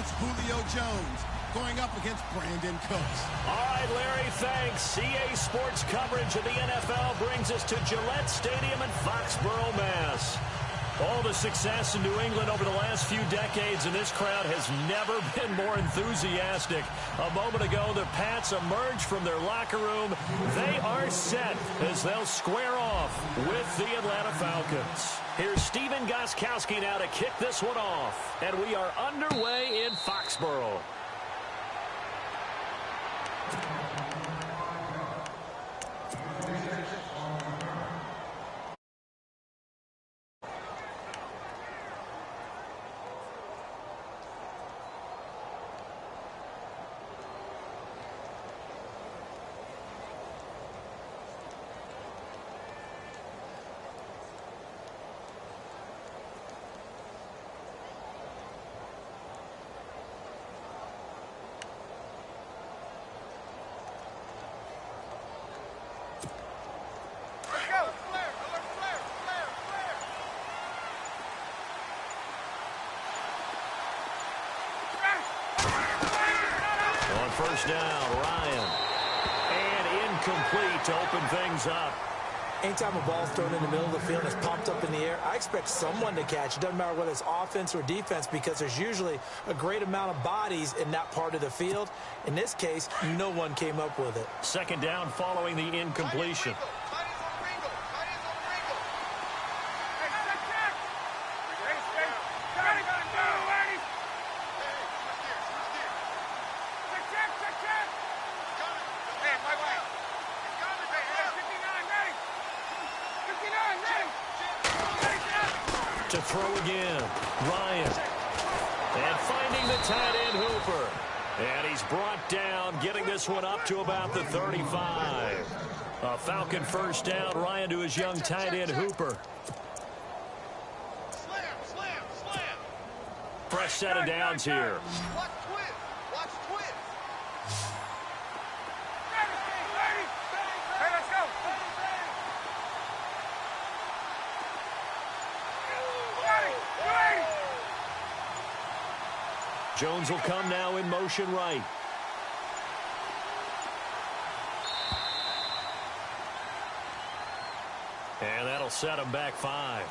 It's Julio Jones going up against Brandon Cooks. All right, Larry, thanks. CA Sports coverage of the NFL brings us to Gillette Stadium in Foxborough, Mass. All the success in New England over the last few decades, and this crowd has never been more enthusiastic. A moment ago, the Pats emerged from their locker room. They are set as they'll square off with the Atlanta Falcons. Here's Steven Gostkowski now to kick this one off. And we are underway in Foxborough. First down, Ryan. And incomplete to open things up. Anytime a ball's thrown in the middle of the field and it's popped up in the air, I expect someone to catch. It doesn't matter whether it's offense or defense because there's usually a great amount of bodies in that part of the field. In this case, no one came up with it. Second down following the incompletion. To throw again, Ryan. And finding the tight end, Hooper. And he's brought down, getting this one up to about the 35. A Falcon first down, Ryan to his young tight end, Hooper. Fresh set of downs here. Jones will come now in motion right. And that'll set him back 5.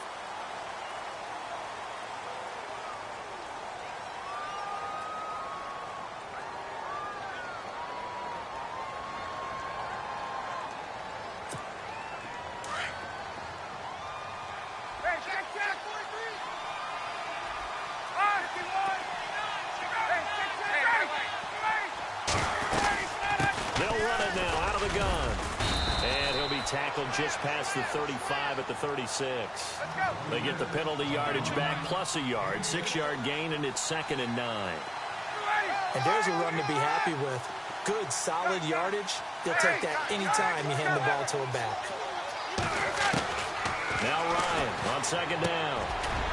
Tackled just past the 35 at the 36. They get the penalty yardage back plus a yard. 6-yard gain, and it's 2nd and 9. And there's a run to be happy with. Good, solid yardage. They'll take that anytime you hand the ball to a back. Now Ryan on 2nd down.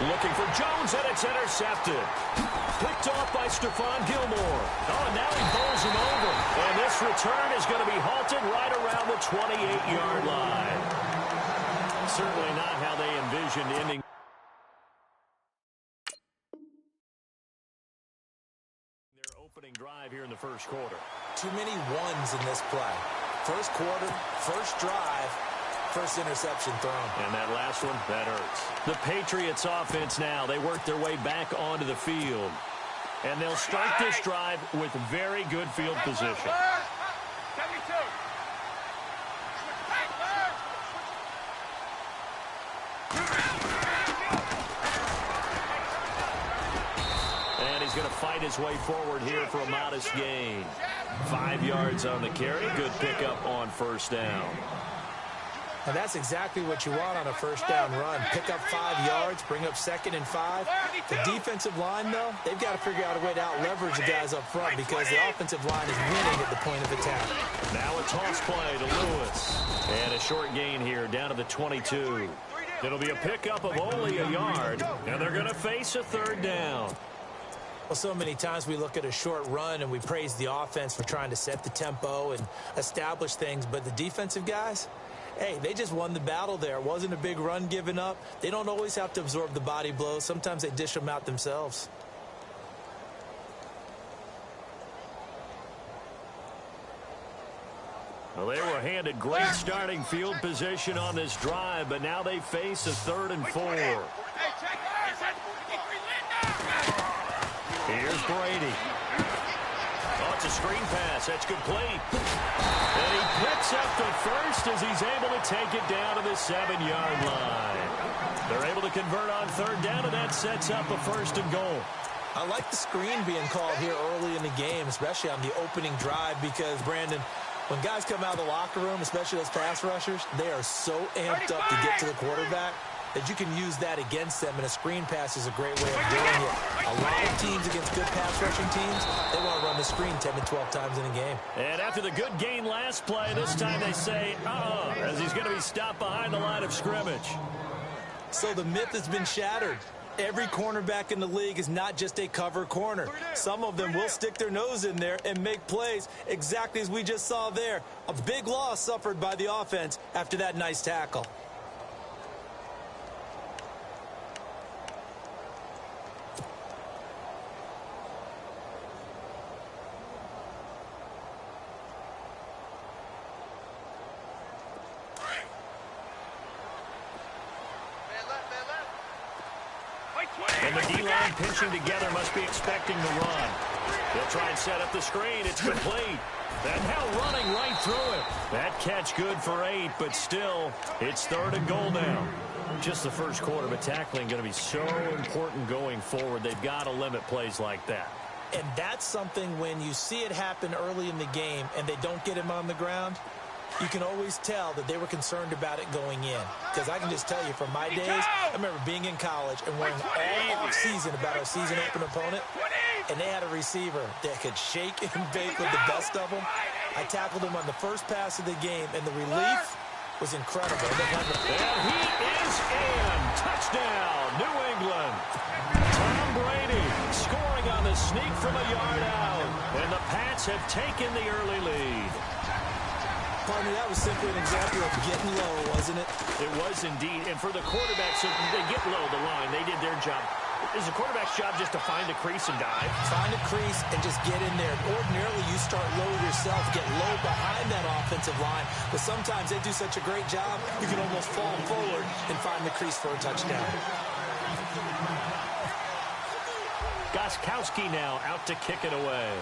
Looking for Jones, and it's intercepted. Picked off by Stephon Gilmore. Oh, and now he bowls him over. And this return is going to be halted right around the 28-yard line. Certainly not how they envisioned ending. Their opening drive here in the first quarter. Too many ones in this play. First quarter, first drive, first interception thrown. And that last one, that hurts. The Patriots offense now, they work their way back onto the field. And they'll start this drive with very good field position. And he's going to fight his way forward here for a modest gain. 5 yards on the carry. Good pickup on first down. And that's exactly what you want on a first down run. Pick up 5 yards, bring up 2nd and 5. The defensive line, though, they've got to figure out a way to out-leverage the guys up front because the offensive line is winning at the point of attack. Now a toss play to Lewis. And a short gain here down to the 22. It'll be a pickup of only a yard, and they're going to face a 3rd down. Well, so many times we look at a short run and we praise the offense for trying to set the tempo and establish things, but the defensive guys, hey, they just won the battle there. It wasn't a big run given up. They don't always have to absorb the body blows. Sometimes they dish them out themselves. Well, they were handed great starting field position on this drive, but now they face a 3rd and 4. Here's Brady. Oh, it's a screen pass. That's complete. And he picks up the first as he's able to take it down to the 7-yard line. They're able to convert on 3rd down, and that sets up a 1st and goal. I like the screen being called here early in the game, especially on the opening drive, because, Brandon, when guys come out of the locker room, especially those pass rushers, they are so amped up to get to the quarterback that you can use that against them, and a screen pass is a great way of doing it. A lot of teams against good pass rushing teams, they want to run the screen 10 to 12 times in a game. And after the good gain last play, this time they say, as he's going to be stopped behind the line of scrimmage. So the myth has been shattered. Every cornerback in the league is not just a cover corner. Some of them will stick their nose in there and make plays exactly as we just saw there. A big loss suffered by the offense after that nice tackle. And the D-line pinching together must be expecting the run. They'll try and set up the screen. It's complete. And now running right through it. That catch good for 8, but still, it's 3rd and goal now. Just the first quarter, but tackling going to be so important going forward. They've got to limit plays like that. And that's something when you see it happen early in the game and they don't get him on the ground, you can always tell that they were concerned about it going in. Because I can just tell you from my days, I remember being in college and worrying all off-season about our season-open opponent, and they had a receiver that could shake and bake with the best of them. I tackled him on the first pass of the game, and the relief was incredible. And he is in. Touchdown, New England. Tom Brady scoring on the sneak from a yard out. And the Pats have taken the early lead. Partner, that was simply an example of getting low, wasn't it? It was indeed. And for the quarterback, so they get low the line. They did their job. Is the quarterback's job just to find a crease and dive? Find a crease and just get in there. Ordinarily, you start low yourself, get low behind that offensive line. But sometimes they do such a great job, you can almost fall forward and find the crease for a touchdown. Gostkowski now out to kick it away.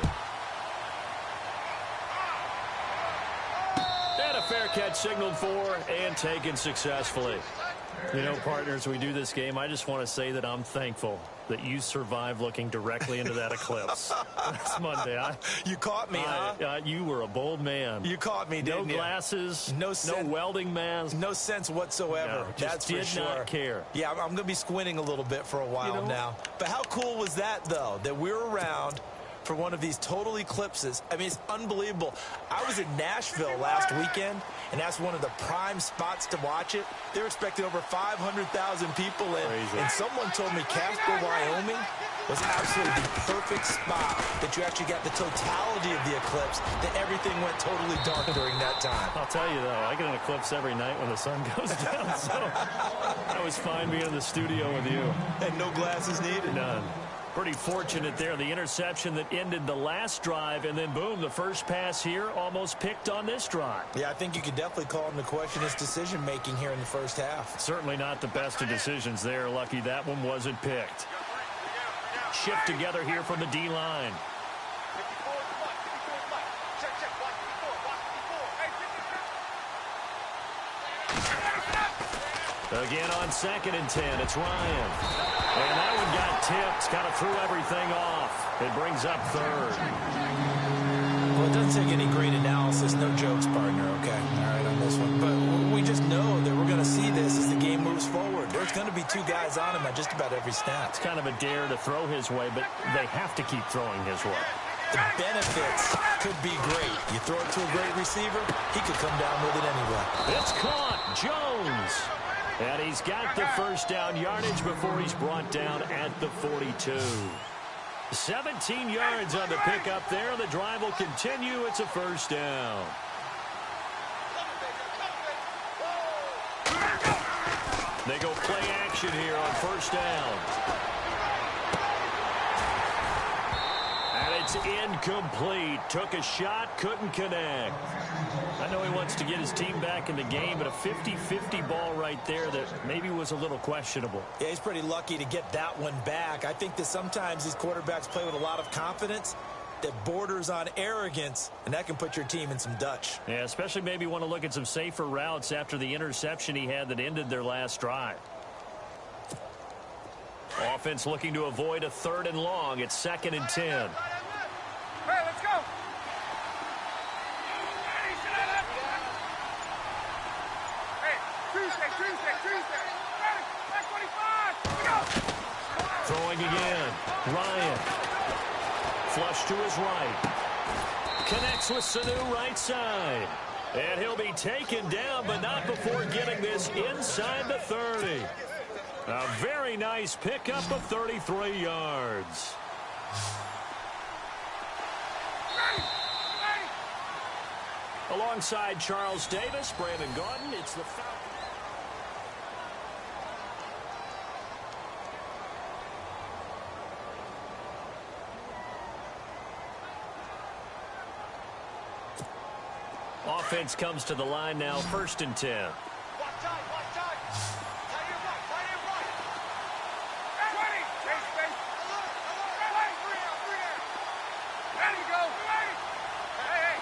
And a fair catch signaled for and taken successfully. You know, partners, we do this game. I just want to say that I'm thankful that you survived looking directly into that eclipse. It's Monday. You caught me, huh? You were a bold man. You caught me, didn't you? No glasses, no welding mask. No sense whatsoever. No, just That's for sure. did not care. Yeah, I'm going to be squinting a little bit for a while now. But how cool was that, though, that we're around for one of these total eclipses? I mean, it's unbelievable. I was in Nashville last weekend, and that's one of the prime spots to watch it. They're expecting over 500,000 people in. Crazy. And someone told me Casper, Wyoming was absolutely the perfect spot that you actually got the totality of the eclipse, that everything went totally dark during that time. I'll tell you, though, I get an eclipse every night when the sun goes down, so I was fine being in the studio with you. And no glasses needed? None. Pretty fortunate there. The interception that ended the last drive, and then, boom, the first pass here almost picked on this drive. Yeah, I think you could definitely call him to question his decision-making here in the first half. Certainly not the best of decisions there. Lucky that one wasn't picked. Shift together here from the D-line. Again on 2nd and 10, it's Ryan. And that one got tipped, kind of threw everything off. It brings up 3rd. Well, it doesn't take any great analysis, no jokes, partner, okay? All right, on this one. But we just know that we're going to see this as the game moves forward. There's going to be 2 guys on him at just about every snap. It's kind of a dare to throw his way, but they have to keep throwing his way. The benefits could be great. You throw it to a great receiver, he could come down with it anyway. It's caught. Jones. And he's got the first down yardage before he's brought down at the 42. 17 yards on the pickup there. The drive will continue. It's a first down. They go play action here on first down. And it's incomplete. Took a shot, couldn't connect. I know he wants to get his team back in the game, but a 50-50 ball right there that maybe was a little questionable. Yeah, he's pretty lucky to get that one back. I think that sometimes these quarterbacks play with a lot of confidence that borders on arrogance, and that can put your team in some Dutch. Yeah, especially maybe want to look at some safer routes after the interception he had that ended their last drive. Offense looking to avoid a 3rd and long. It's 2nd and 10. Hey, let's go. Hey, Tuesday. Back 25. We go. Throwing again. Ryan. Flush to his right. Connects with Sanu right side. And he'll be taken down, but not before getting this inside the 30. A very nice pickup of 33 yards. Alongside Charles Davis, Brandon Gaudin, it's the Falcons. Offense comes to the line now, 1st and 10. Watch time. Tight end right. 20. Space. There you go. Hey.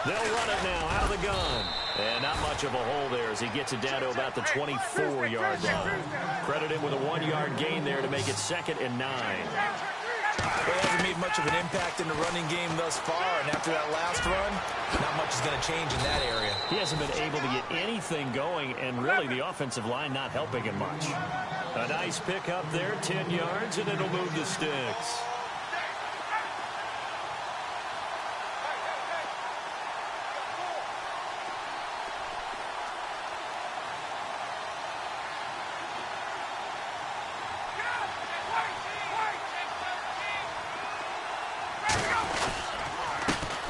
They'll run it now out of the gun. And not much of a hole there as he gets it down to about the 24-yard line. Credit him with a 1-yard gain there to make it 2nd and 9. Well, he hasn't made much of an impact in the running game thus far, and after that last run, not much is going to change in that area. He hasn't been able to get anything going, and really the offensive line not helping him much. A nice pick up there, 10 yards, and it'll move the sticks.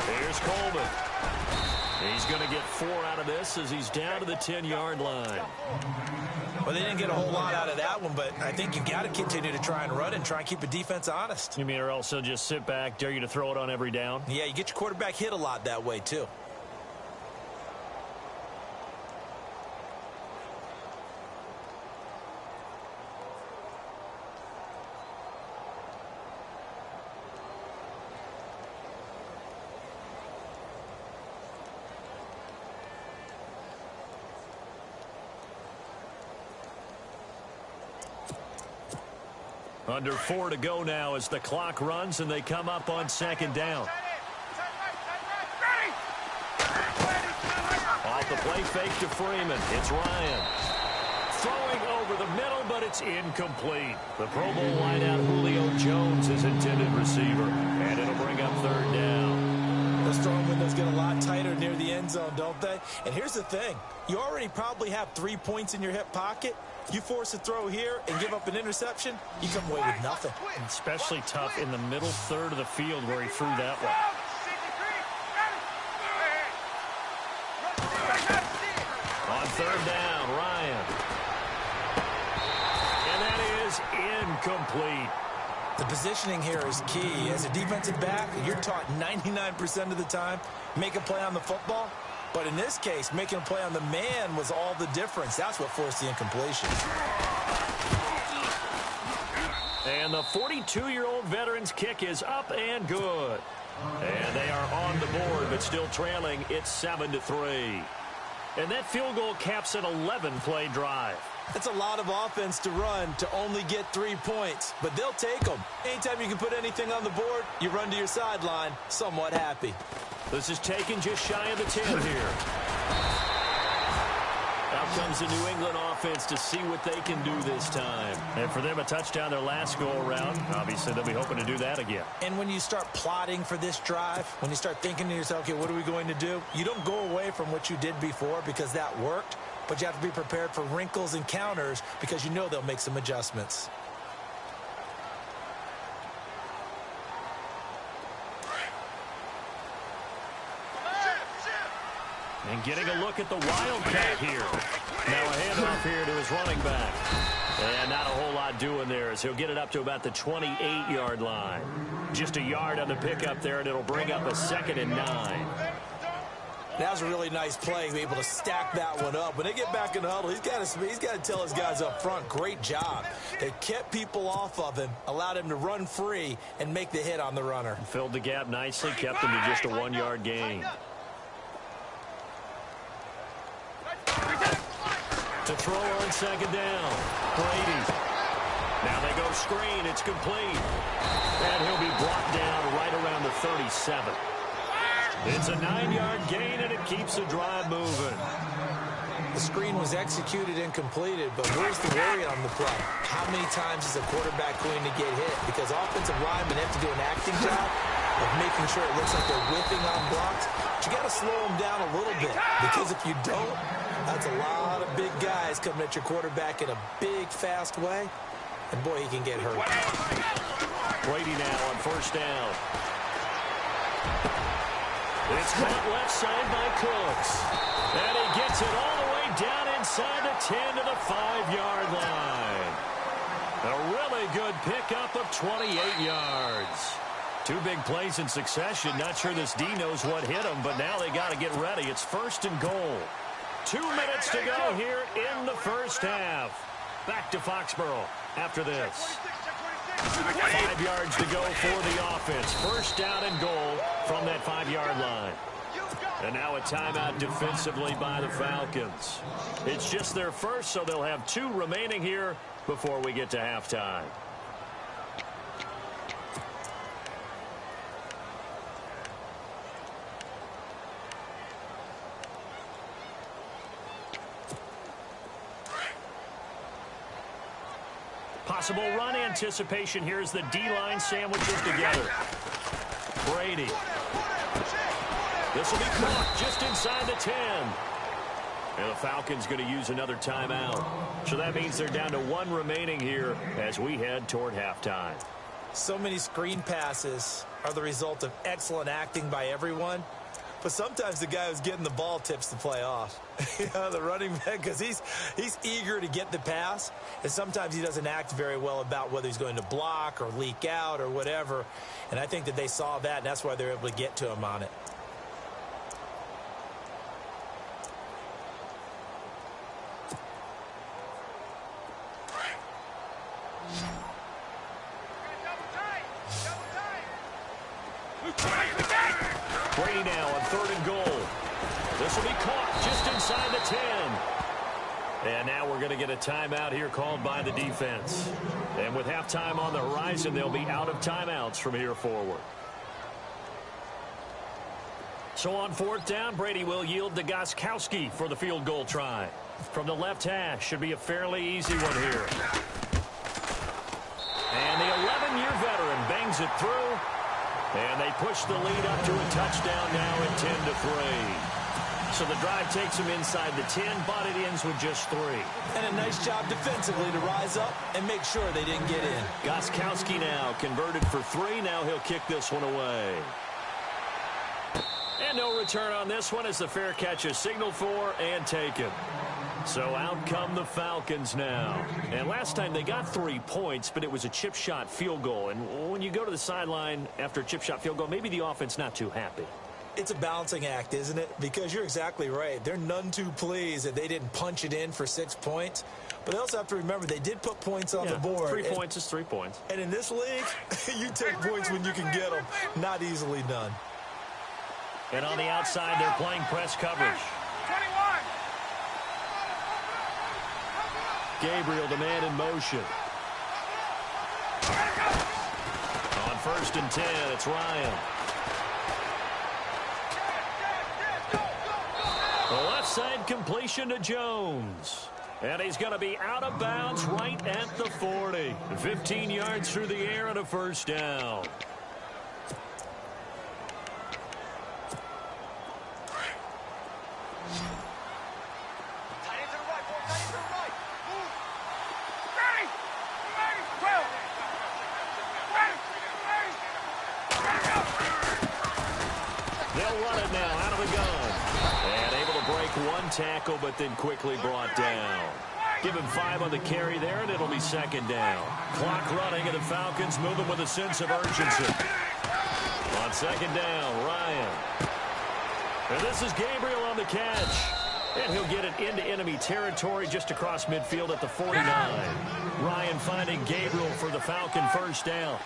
Here's Coleman. He's going to get 4 out of this as he's down to the 10-yard line. Well, they didn't get a whole lot out of that one, but I think you've got to continue to try and run and try and keep the defense honest. You mean or else he'll just sit back, dare you to throw it on every down? Yeah, you get your quarterback hit a lot that way, too. Under 4 to go now as the clock runs and they come up on 2nd down. Off the play fake to Freeman. It's Ryan. Throwing over the middle, but it's incomplete. The Pro Bowl wideout Julio Jones is intended receiver, and it'll bring up 3rd down. Those throwing windows get a lot tighter near the end zone, don't they? And here's the thing. You already probably have 3 points in your hip pocket. You force a throw here and give up an interception, you come away with nothing. Especially tough in the middle 3rd of the field where he threw that one. On 3rd down, Ryan. And that is incomplete. The positioning here is key. As a defensive back, you're taught 99% of the time, make a play on the football. But in this case, making a play on the man was all the difference. That's what forced the incompletion. And the 42-year-old veteran's kick is up and good. And they are on the board, but still trailing. It's 7-3. And that field goal caps an 11-play drive. That's a lot of offense to run to only get 3 points, but they'll take them. Anytime you can put anything on the board, you run to your sideline somewhat happy. This is taken just shy of the 10 here. Out comes the New England offense to see what they can do this time. And for them, a touchdown their last go-around. Obviously, they'll be hoping to do that again. And when you start plotting for this drive, when you start thinking to yourself, okay, what are we going to do? You don't go away from what you did before because that worked, but you have to be prepared for wrinkles and counters because you know they'll make some adjustments. And getting a look at the Wildcat here. Now a handoff here to his running back. And not a whole lot doing there as he'll get it up to about the 28-yard line. Just a yard on the pickup there, and it'll bring up a 2nd and 9. That was a really nice play, be able to stack that one up. When they get back in the huddle, he's got to tell his guys up front, great job. They kept people off of him, allowed him to run free, and make the hit on the runner. Filled the gap nicely, kept him to just a 1-yard gain. To throw on 2nd down, Brady. Now they go screen, it's complete. And he'll be brought down right around the 37. It's a 9-yard gain, and it keeps the drive moving. The screen was executed and completed, but where's the worry on the play? How many times is a quarterback going to get hit? Because offensive linemen have to do an acting job of making sure it looks like they're whipping on blocks. But you got to slow them down a little bit, because if you don't, that's a lot of big guys coming at your quarterback in a big, fast way. And, boy, he can get hurt. Brady now on 1st down. It's caught left side by Cooks. And he gets it all the way down inside the 10 to the 5-yard line. A really good pickup of 28 yards. 2 big plays in succession. Not sure this D knows what hit him, but now they got to get ready. It's 1st and goal. 2 minutes to go here in the first half. Back to Foxborough after this. 5 yards to go for the offense. 1st down and goal from that 5-yard line. And now a timeout defensively by the Falcons. It's just their first, so they'll have 2 remaining here before we get to halftime. Possible run anticipation here as the D-line sandwiches together. Brady. This will be caught just inside the 10. And the Falcons going to use another timeout. So that means they're down to 1 remaining here as we head toward halftime. So many screen passes are the result of excellent acting by everyone. But sometimes the guy who's getting the ball tips the play off. You know, the running back, because he's eager to get the pass, and sometimes he doesn't act very well about whether he's going to block or leak out or whatever. And I think that they saw that, and that's why they're able to get to him on it. Brady now on 3rd and goal. This will be caught just inside the 10. And now we're going to get a timeout here called by the defense. And with halftime on the horizon, they'll be out of timeouts from here forward. So on 4th down, Brady will yield to Gostkowski for the field goal try. From the left hash, should be a fairly easy one here. And the 11-year veteran bangs it through. And they push the lead up to a touchdown now at 10-3. So the drive takes them inside the 10, but it ends with just 3. And a nice job defensively to rise up and make sure they didn't get in. Gostkowski now converted for 3. Now he'll kick this one away. And no return on this one as the fair catch is signaled for and taken. So out come the Falcons now. And last time they got 3 points, but it was a chip shot field goal. And when you go to the sideline after a chip shot field goal, maybe the offense not too happy. It's a balancing act, isn't it? Because you're exactly right. They're none too pleased that they didn't punch it in for 6 points. But they also have to remember they did put points on the board. 3 points is 3 points. And in this league, you take points when you can get them. Not easily done. And on the outside, they're playing press coverage. 21. Gabriel, the man in motion. On 1st and 10, it's Ryan. The left side completion to Jones. And he's going to be out of bounds right at the 40. 15 yards through the air and a 1st down. Tackle, but then quickly brought down. Give him 5 on the carry there, and it'll be second down. Clock running, and the Falcons moving with a sense of urgency. On second down, Ryan. And this is Gabriel on the catch. And he'll get it into enemy territory just across midfield at the 49. Ryan finding Gabriel for the Falcon first down.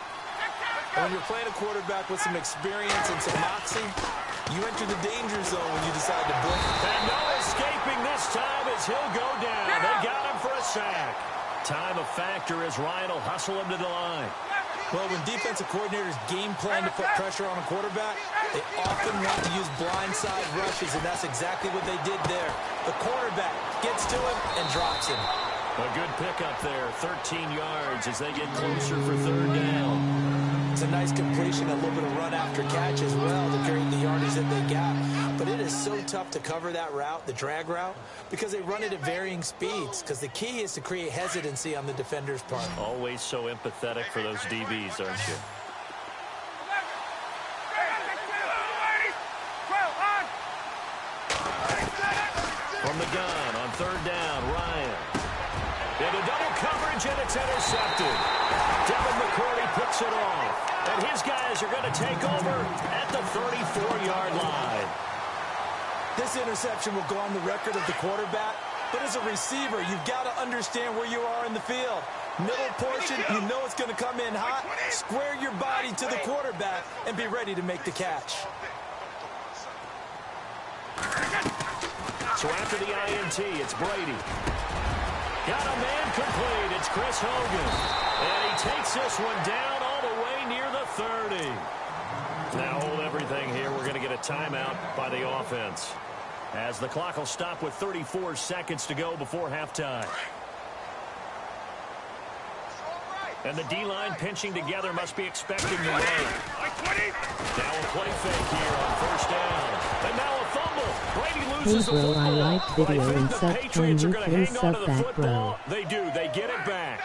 And when you're playing a quarterback with some experience and some moxie, you enter the danger zone when you decide to blink. And no escaping this time as he'll go down. They got him for a sack. Time a factor as Ryan will hustle him to the line. Well, when defensive coordinators game plan to put pressure on a quarterback, they often want to use blindside rushes, and that's exactly what they did there. The quarterback gets to him and drops him. A good pickup there, 13 yards as they get closer for third down. It's a nice completion, a little bit of run after catch as well to create the yardage that they got. But it is so tough to cover that route, the drag route, because they run it at varying speeds. Because the key is to create hesitancy on the defender's part. Always so empathetic for those DBs, aren't you? From the gun on third down, Ryan. Into double coverage, and it's intercepted. Devin McCourty picks it off. And his guys are going to take over at the 34-yard line. This interception will go on the record of the quarterback, but as a receiver, you've got to understand where you are in the field. Middle portion, you know it's going to come in hot. Square your body to the quarterback and be ready to make the catch. So after the INT, it's Brady. Got a man complete. It's Chris Hogan. And he takes this one down all the way near the 30. Now hold everything here. We're going to get a timeout by the offense, as the clock will stop with 34 seconds to go before halftime. And the D-line pinching together must be expecting to run. Now a play fake here on first down. And now a fumble. Brady loses the football. I like video I and think the sub Patriots are when going to you hang on to the sub that, football. bro. They do. They get it back.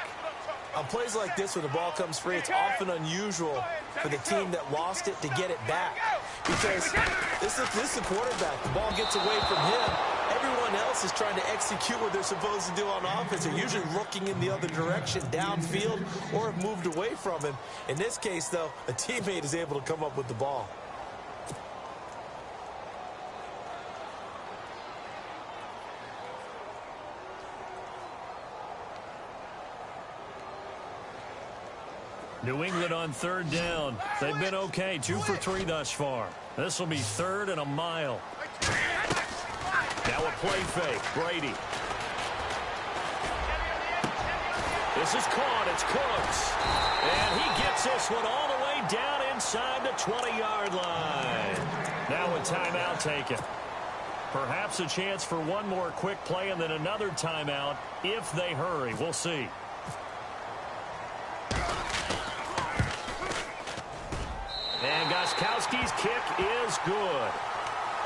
On plays like this, when the ball comes free, it's often unusual for the team that lost it to get it back. Because this is the quarterback. The ball gets away from him. Everyone else is trying to execute what they're supposed to do on offense. They're usually looking in the other direction, downfield, or have moved away from him. In this case, though, a teammate is able to come up with the ball. New England on third down. They've been okay, 2 for 3 thus far. This will be third and a mile. Now a play fake. Brady. This is caught. It's Cooks. And he gets this one all the way down inside the 20-yard line. Now a timeout taken. Perhaps a chance for one more quick play and then another timeout if they hurry. We'll see. And Gostkowski's kick is good.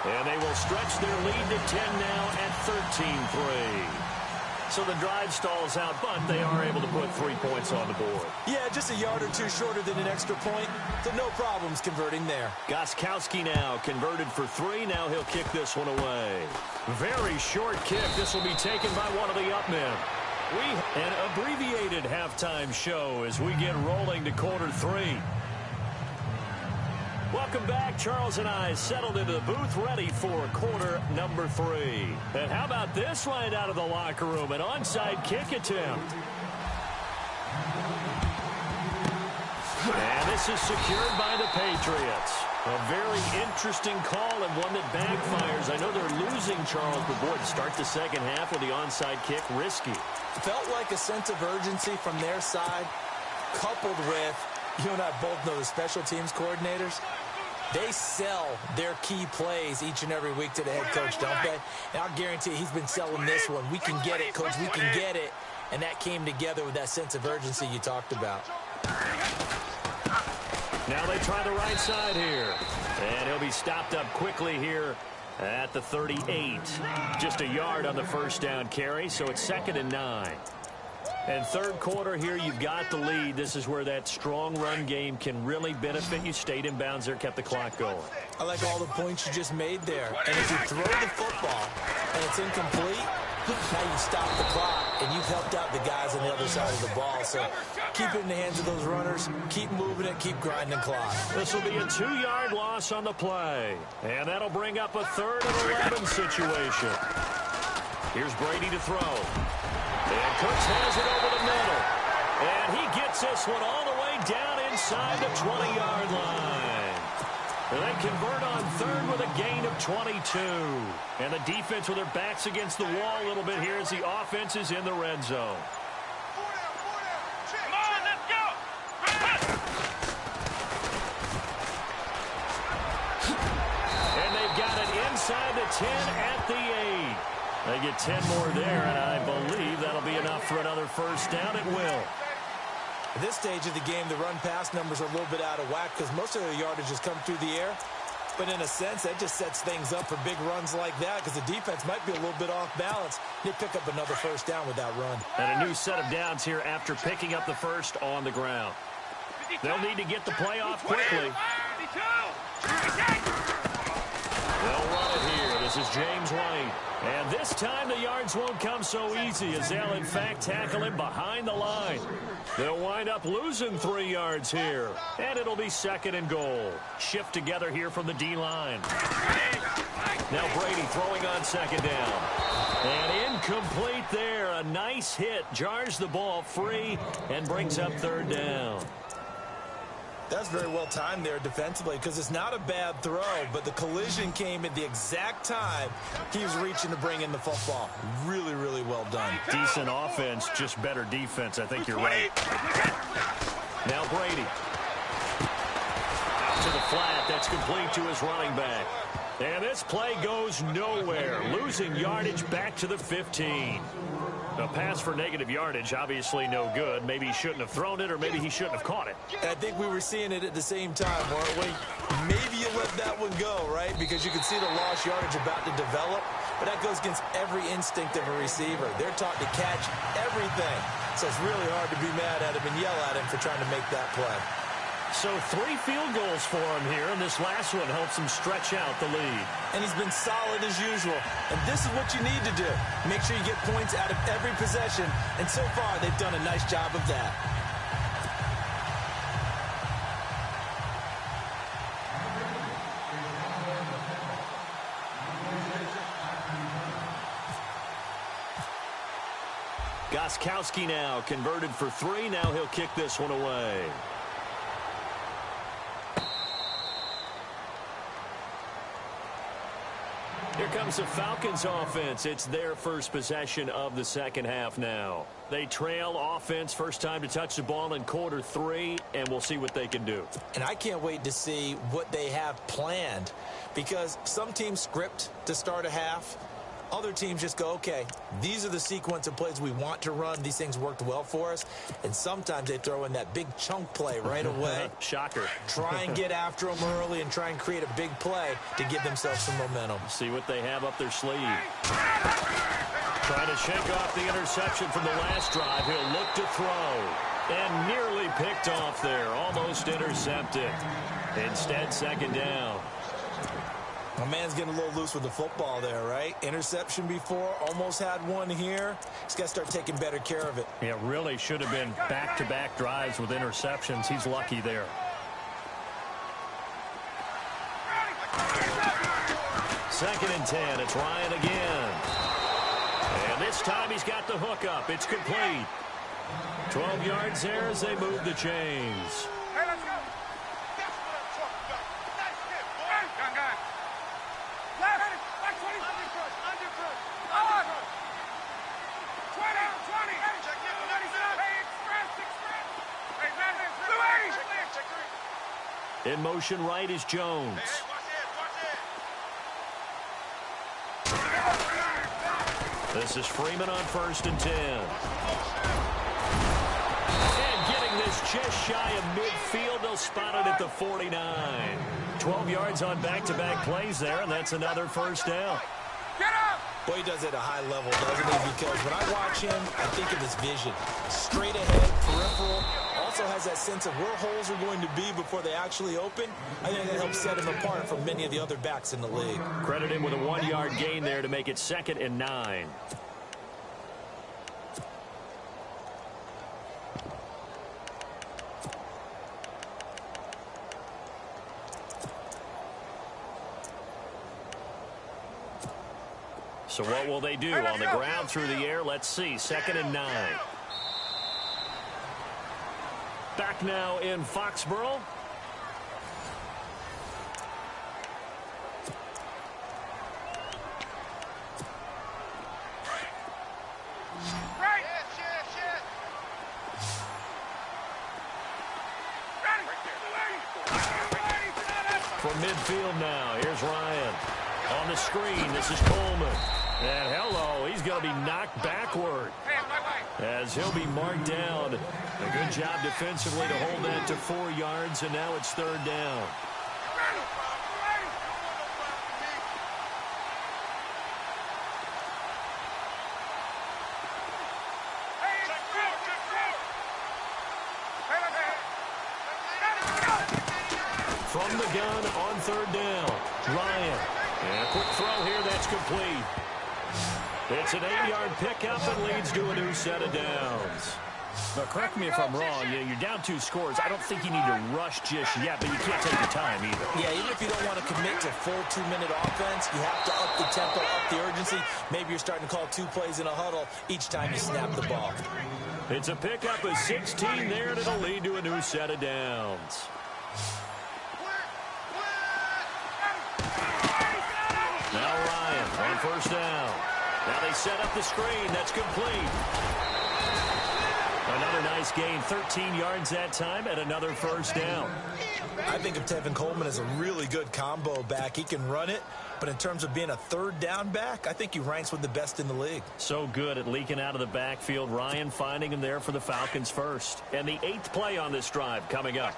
And they will stretch their lead to 10 now at 13-3. So the drive stalls out, but they are able to put 3 points on the board. Yeah, just a yard or two shorter than an extra point, so no problems converting there. Gostkowski now converted for 3. Now he'll kick this one away. Very short kick. This will be taken by one of the up men. An abbreviated halftime show as we get rolling to quarter 3. Welcome back. Charles and I settled into the booth ready for quarter number 3. And how about this right out of the locker room? An onside kick attempt. And this is secured by the Patriots. A very interesting call and one that backfires. I know they're losing, Charles, but boy, to start the second half with the onside kick, risky. Felt like a sense of urgency from their side, coupled with, you and I both know the special teams coordinators. They sell their key plays each and every week to the head coach, don't they? And I'll guarantee he's been selling this one. We can get it, coach. We can get it. And that came together with that sense of urgency you talked about. Now they try the right side here. And he'll be stopped up quickly here at the 38. Just a yard on the first down carry, so it's 2nd and 9. And third quarter here, you've got the lead. This is where that strong run game can really benefit you. Stayed in bounds there, kept the clock going. I like all the points you just made there. And if you throw the football and it's incomplete, now you stop the clock. and you've helped out the guys on the other side of the ball. So keep it in the hands of those runners, keep moving it, keep grinding the clock. This will be a 2-yard loss on the play, and that'll bring up a 3rd and 11 situation. Here's Brady to throw. And Cooks has it over the middle. And he gets this one all the way down inside the 20-yard line. And they convert on 3rd with a gain of 22. And the defense with their backs against the wall a little bit here as the offense is in the red zone. Come on, let's go! And they've got it inside the 10 at the 8. They get 10 more there, and I believe that'll be enough for another first down. It will. At this stage of the game, the run-pass numbers are a little bit out of whack because most of the yardage has come through the air. But in a sense, that just sets things up for big runs like that because the defense might be a little bit off balance. They pick up another first down with that run. And a new set of downs here after picking up the first on the ground. They'll need to get the play off quickly. They'll run it here. This is James White. And this time the yards won't come so easy as they'll, in fact, tackle him behind the line. They'll wind up losing 3 yards here. And it'll be 2nd and goal. Shift together here from the D-line. Now Brady throwing on 2nd down. And incomplete there. A nice hit. Jars the ball free and brings up 3rd down. That's very well timed there defensively because it's not a bad throw, but the collision came at the exact time he was reaching to bring in the football. Really, really well done. Decent offense, just better defense. I think you're right. Now Brady. Out to the flat. That's complete to his running back. And this play goes nowhere. Losing yardage back to the 15. A pass for negative yardage, obviously no good. Maybe he shouldn't have thrown it, or maybe he shouldn't have caught it. I think we were seeing it at the same time, weren't we? Maybe you let that one go, right? Because you can see the lost yardage about to develop. But that goes against every instinct of a receiver. They're taught to catch everything. So it's really hard to be mad at him and yell at him for trying to make that play. So 3 field goals for him here, and this last one helps him stretch out the lead. And he's been solid as usual. And this is what you need to do. Make sure you get points out of every possession. And so far, they've done a nice job of that. Gostkowski now converted for 3. Now he'll kick this one away. Here comes the Falcons offense. It's their first possession of the second half now. They trail offense, first time to touch the ball in quarter 3, and we'll see what they can do. And I can't wait to see what they have planned because some teams script to start a half. Other teams just go, okay, these are the sequence of plays we want to run. These things worked well for us. And sometimes they throw in that big chunk play right away. Shocker. Try and get after them early and try and create a big play to give themselves some momentum. See what they have up their sleeve. Trying to shake off the interception from the last drive. He'll look to throw. And nearly picked off there. Almost intercepted. Instead, 2nd down. My man's getting a little loose with the football there, right? Interception before, almost had one here. He's got to start taking better care of it. Yeah, really should have been back-to-back drives with interceptions. He's lucky there. Second and 10. It's Ryan again. And this time he's got the hook up. It's complete. 12 yards there as they move the chains. Hey, let's go. That's what I'm talking about. Nice hit, boy. Young guy. Left. Back 20. Undercrush. Undercrush. Undercrush. 20. 20. Check it. Hey, express. Express. Hey, Madden. Check 3. In motion right is Jones. Hey, watch it. Watch it. This is Freeman on 1st and 10. And getting this just shy of midfield. They'll spot it at the 49. 12 yards on back-to-back plays there, and that's another first down. Get up. Boy, he does it at a high level, doesn't he? Because when I watch him, I think of his vision. Straight ahead, peripheral. Also has that sense of where holes are going to be before they actually open. I think that helps set him apart from many of the other backs in the league. Credit him with a 1-yard gain there to make it 2nd and 9. So what will they do? On the ground, through the air, let's see. 2nd and 9. Back now in Foxborough. From midfield now, here's Ryan. On the screen, this is Coleman. And hello, he's going to be knocked backward as he'll be marked down. A good job defensively to hold that to 4 yards, and now it's 3rd down. From the gun on 3rd down, Ryan. And a quick throw here, that's complete. It's an 8-yard pickup and leads to a new set of downs. Now, correct me if I'm wrong. You're down 2 scores. I don't think you need to rush just yet, but you can't take your time either. Yeah, even if you don't want to commit to full 2-minute offense, you have to up the tempo, up the urgency. Maybe you're starting to call 2 plays in a huddle each time you snap the ball. It's a pickup of 16 there, and it'll lead to a new set of downs. Now Ryan on 1st down. Now they set up the screen. That's complete. Another nice gain, 13 yards that time, and another 1st down. I think of Tevin Coleman as a really good combo back. He can run it, but in terms of being a 3rd down back, I think he ranks with the best in the league. So good at leaking out of the backfield. Ryan finding him there for the Falcons first. And the 8th play on this drive coming up.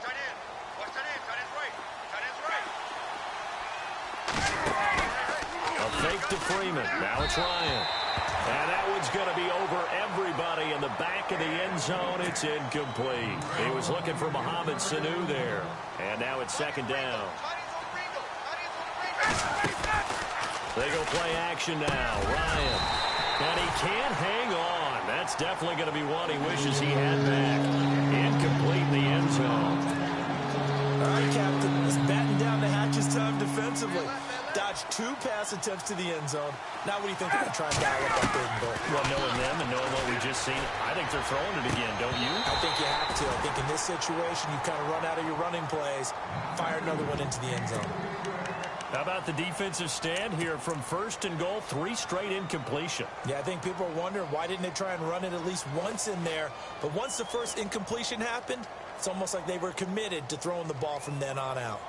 Fake to Freeman. Now it's Ryan. And that one's going to be over everybody in the back of the end zone. It's incomplete. He was looking for Mohamed Sanu there. And now it's 2nd down. They go play action now. Ryan. And he can't hang on. That's definitely going to be one he wishes he had back. Incomplete in the end zone. All right, Captain. Let's batten down the hatches time defensively. Dodged 2 pass attempts to the end zone. Now what do you think they're going to try and dial up that 3rd and goal? Well, knowing them and knowing what we just seen, I think they're throwing it again, don't you? I think you have to. I think in this situation, you kind of run out of your running plays, fire another one into the end zone. How about the defensive stand here from 1st and goal, 3 straight incompletion? Yeah, I think people are wondering why didn't they try and run it at least once in there. But once the first incompletion happened, it's almost like they were committed to throwing the ball from then on out.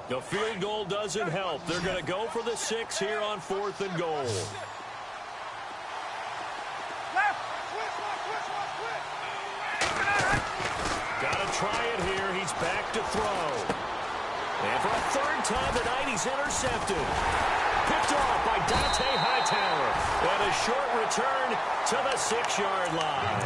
The field goal doesn't help. They're going to go for the 6 here on 4th and goal. Got to try it here. He's back to throw. And for a 3rd time tonight, he's intercepted. Picked off by Dante Hightower. And a short return to the 6-yard line.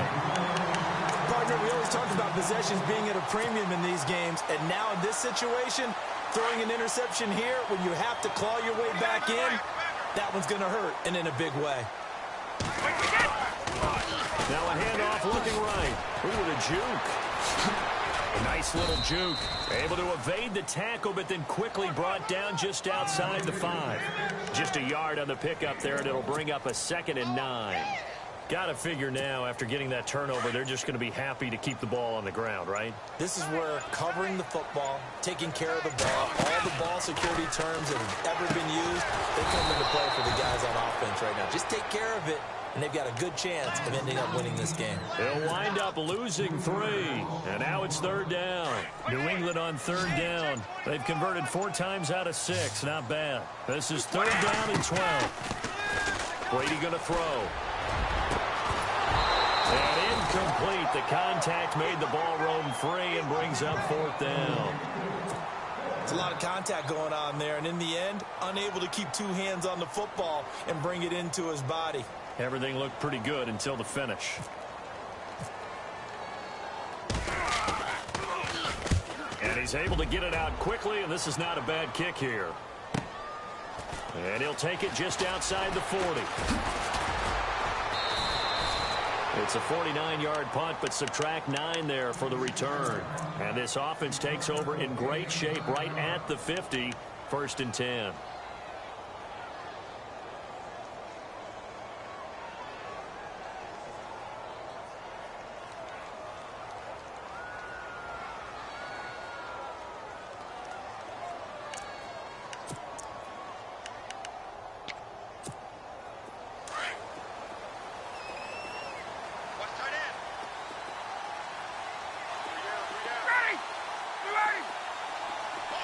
Partner, we always talk about possessions being at a premium in these games. And now in this situation, throwing an interception here when you have to claw your way back in, that one's going to hurt, and in a big way. Now a handoff looking right. Ooh, with a juke. A nice little juke. Able to evade the tackle, but then quickly brought down just outside the 5. Just a yard on the pickup there, and it'll bring up a 2nd and 9. Got to figure now, after getting that turnover, they're just going to be happy to keep the ball on the ground, right? This is where covering the football, taking care of the ball, all the ball security terms that have ever been used, they come into play for the guys on offense right now. Just take care of it, and they've got a good chance of ending up winning this game. They'll wind up losing 3, and now it's 3rd down. New England on 3rd down. They've converted 4 times out of 6. Not bad. This is 3rd down and 12. Brady going to throw. And incomplete. The contact made the ball roam free and brings up 4th down. It's a lot of contact going on there, and in the end, unable to keep 2 hands on the football and bring it into his body. Everything looked pretty good until the finish. And he's able to get it out quickly, and this is not a bad kick here. And he'll take it just outside the 40. It's a 49-yard punt, but subtract 9 there for the return. And this offense takes over in great shape right at the 50, 1st and 10.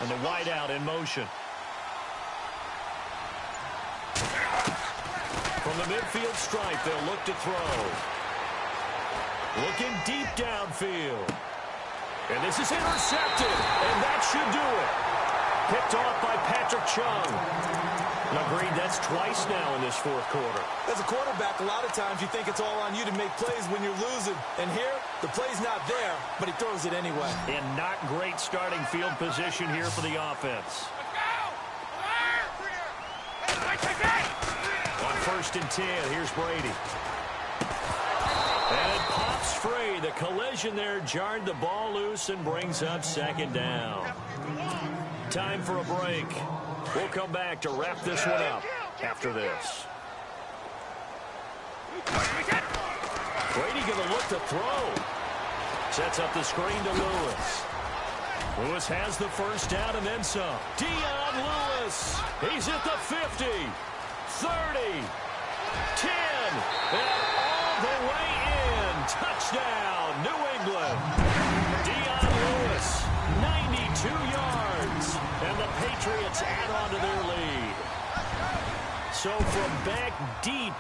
And the wideout in motion. From the midfield stripe, they'll look to throw. Looking deep downfield. And this is intercepted. And that should do it. Picked off by Patrick Chung. Agreed, that's twice now in this fourth quarter. As a quarterback, a lot of times you think it's all on you to make plays when you're losing. And here, the play's not there, but he throws it anyway. And not great starting field position here for the offense. On 1st and 10, here's Brady. And it pops free. The collision there jarred the ball loose and brings up 2nd down. Time for a break. We'll come back to wrap this one up after this. Brady going to look to throw. Sets up the screen to Lewis. Lewis has the first down and then some. Dion Lewis. He's at the 50, 30, 10, and all the way in. Touchdown, New England. Dion Lewis, 92 yards. And the Patriots add on to their lead. So from back deep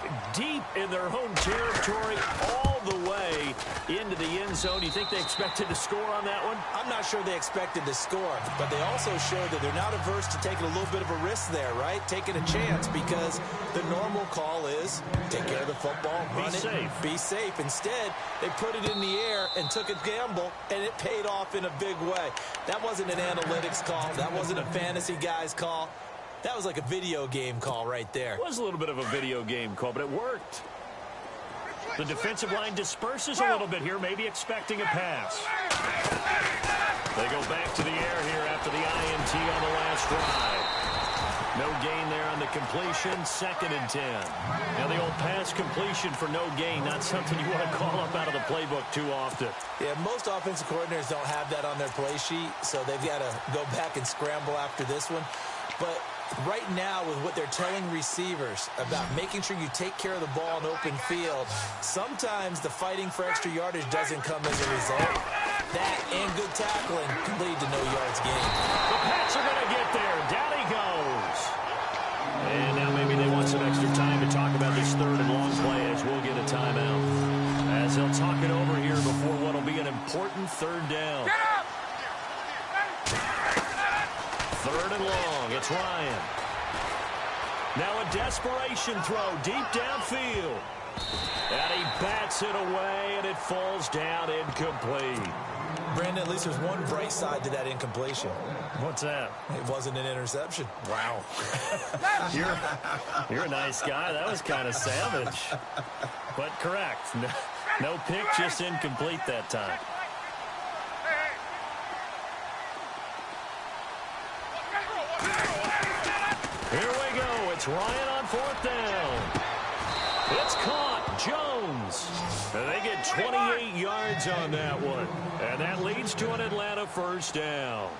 in their home territory all the way into the end zone, you think they expected to score on that one? I'm not sure they expected to score, but they also showed that they're not averse to taking a little bit of a risk there, right? Taking a chance, because the normal call is take care of the football, run it, be safe. Instead, they put it in the air and took a gamble, and it paid off in a big way. That wasn't an analytics call. That wasn't a fantasy guy's call. That was like a video game call right there. It was a little bit of a video game call, but it worked. The defensive line disperses a little bit here, maybe expecting a pass. They go back to the air here after the INT on the last drive. No gain there on the completion, 2nd and 10. Now the old pass completion for no gain, not something you want to call up out of the playbook too often. Yeah, most offensive coordinators don't have that on their play sheet, so they've got to go back and scramble after this one. But right now, with what they're telling receivers about making sure you take care of the ball in open field, sometimes the fighting for extra yardage doesn't come as a result. That and good tackling can lead to no yards gained. The Pats are going to get there. Down he goes. And now maybe they want some extra time to talk about this 3rd and long play as we'll get a timeout. As they'll talk it over here before what will be an important 3rd down. 3rd and long. It's Ryan. Now a desperation throw deep downfield. And he bats it away, and it falls down incomplete. Brandon, at least there's one bright side to that incompletion. What's that? It wasn't an interception. Wow. You're a nice guy. That was kind of savage. But correct. No pick, just incomplete that time. Here we go. It's Ryan on 4th down. It's caught. Jones. And they get 28 yards on that one. And that leads to an Atlanta 1st down.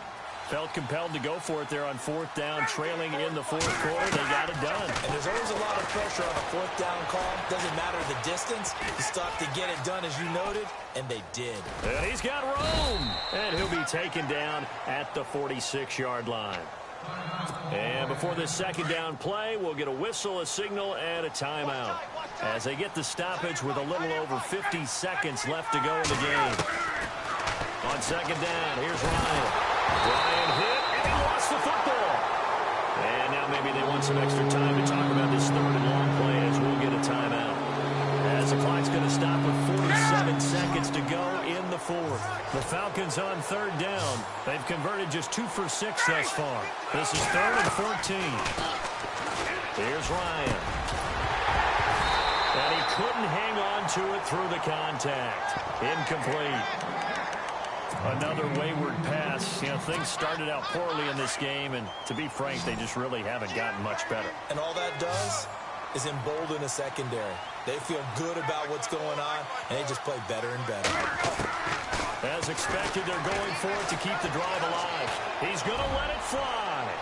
Felt compelled to go for it there on 4th down, trailing in the 4th quarter. They got it done. And there's always a lot of pressure on a 4th down call. Doesn't matter the distance. You stop to get it done, as you noted, and they did. And he's got room. And he'll be taken down at the 46-yard line. And before this 2nd down play, we'll get a whistle, a signal, and a timeout as they get the stoppage with a little over 50 seconds left to go in the game. On 2nd down, here's Ryan. Ryan hit, and he lost the football. And now maybe they want some extra time to talk about this 3rd and long play as we'll get a timeout. As the clock's going to stop with 47 seconds to go in the 4th. The Falcons on 3rd down. They've converted just 2 for 6 thus far. This is 3rd and 14. Here's Ryan. And he couldn't hang on to it through the contact. Incomplete. Another wayward pass. You know, things started out poorly in this game, and to be frank, they just really haven't gotten much better. And all that does is embolden a secondary. They feel good about what's going on, and they just play better and better. As expected, they're going for it to keep the drive alive. He's going to let it fly.